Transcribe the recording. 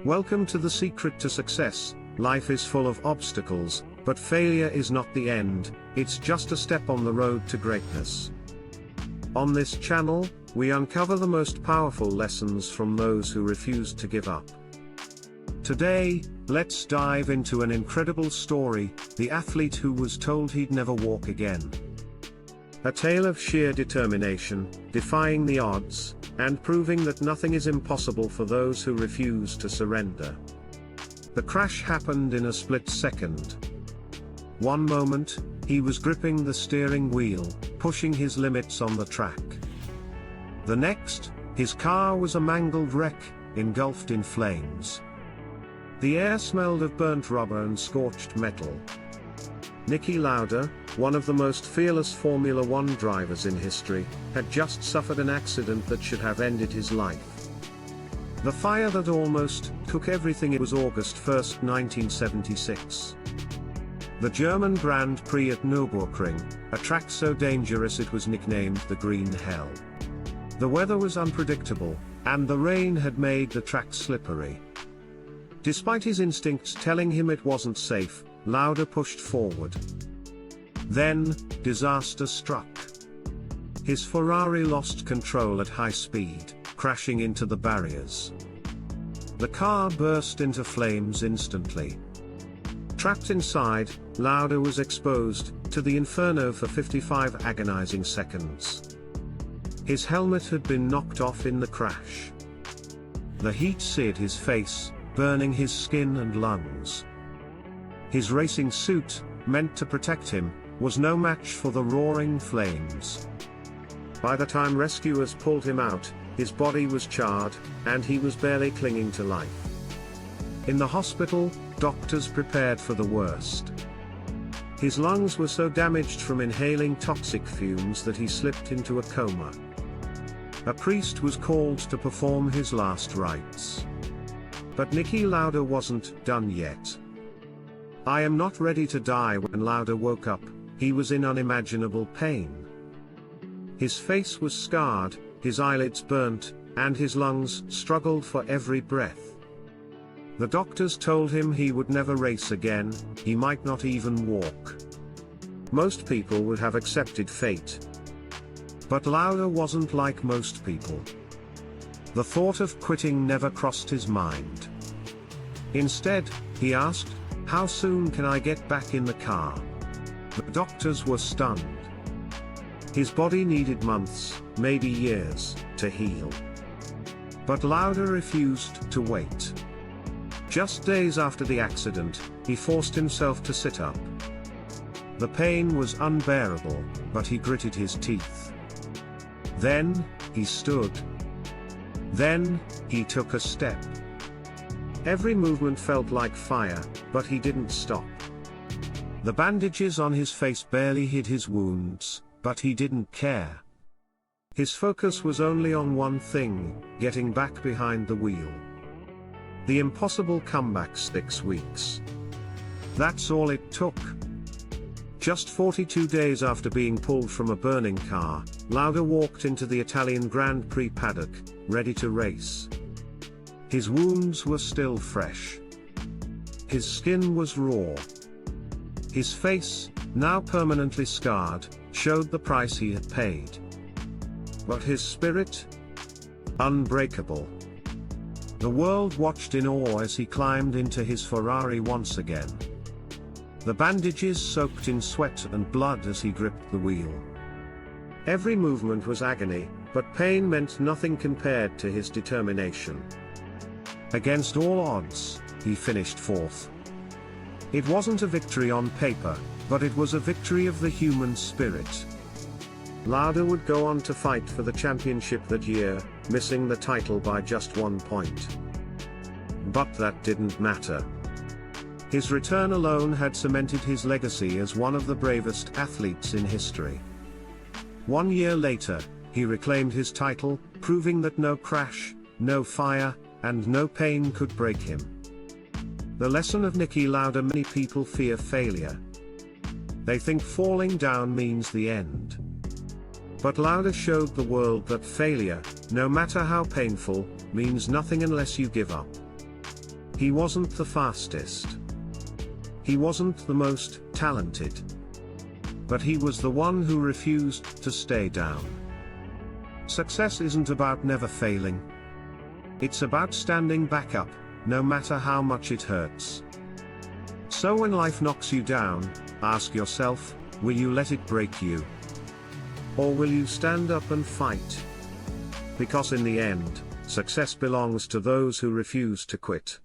Welcome to The Secret to Success. Life is full of obstacles, but failure is not the end, it's just a step on the road to greatness. On this channel, we uncover the most powerful lessons from those who refused to give up. Today, let's dive into an incredible story, the athlete who was told he'd never walk again. A tale of sheer determination, defying the odds, and proving that nothing is impossible for those who refuse to surrender. The crash happened in a split second. One moment, he was gripping the steering wheel, pushing his limits on the track. The next, his car was a mangled wreck, engulfed in flames. The air smelled of burnt rubber and scorched metal. Niki Lauda, one of the most fearless Formula One drivers in history, had just suffered an accident that should have ended his life. The fire that almost took everything. It was August 1, 1976. The German Grand Prix at Nürburgring, a track so dangerous it was nicknamed the Green Hell. The weather was unpredictable, and the rain had made the track slippery. Despite his instincts telling him it wasn't safe, Lauda pushed forward. Then, disaster struck. His Ferrari lost control at high speed, crashing into the barriers. The car burst into flames instantly. Trapped inside, Lauda was exposed to the inferno for 55 agonizing seconds. His helmet had been knocked off in the crash. The heat seared his face, burning his skin and lungs. His racing suit, meant to protect him, was no match for the roaring flames. By the time rescuers pulled him out, his body was charred, and he was barely clinging to life. In the hospital, doctors prepared for the worst. His lungs were so damaged from inhaling toxic fumes that he slipped into a coma. A priest was called to perform his last rites. But Niki Lauda wasn't done yet. "I am not ready to die." When Lauda woke up, he was in unimaginable pain. His face was scarred, his eyelids burnt, and his lungs struggled for every breath. The doctors told him he would never race again, he might not even walk. Most people would have accepted fate. But Lauda wasn't like most people. The thought of quitting never crossed his mind. Instead, he asked, "How soon can I get back in the car?" The doctors were stunned. His body needed months, maybe years, to heal. But Lauda refused to wait. Just days after the accident, he forced himself to sit up. The pain was unbearable, but he gritted his teeth. Then, he stood. Then, he took a step. Every movement felt like fire, but he didn't stop. The bandages on his face barely hid his wounds, but he didn't care. His focus was only on one thing, getting back behind the wheel. The impossible comeback: 6 weeks. That's all it took. Just 42 days after being pulled from a burning car, Lauda walked into the Italian Grand Prix paddock, ready to race. His wounds were still fresh. His skin was raw. His face, now permanently scarred, showed the price he had paid. But his spirit? Unbreakable. The world watched in awe as he climbed into his Ferrari once again. The bandages soaked in sweat and blood as he gripped the wheel. Every movement was agony, but pain meant nothing compared to his determination. Against all odds, he finished 4th. It wasn't a victory on paper, but it was a victory of the human spirit. Lauda would go on to fight for the championship that year, missing the title by just 1 point. But that didn't matter. His return alone had cemented his legacy as one of the bravest athletes in history. 1 year later, he reclaimed his title, proving that no crash, no fire, and no pain could break him. The lesson of Niki Lauda: many people fear failure. They think falling down means the end. But Lauda showed the world that failure, no matter how painful, means nothing unless you give up. He wasn't the fastest. He wasn't the most talented. But he was the one who refused to stay down. Success isn't about never failing. It's about standing back up, no matter how much it hurts. So when life knocks you down, ask yourself, will you let it break you? Or will you stand up and fight? Because in the end, success belongs to those who refuse to quit.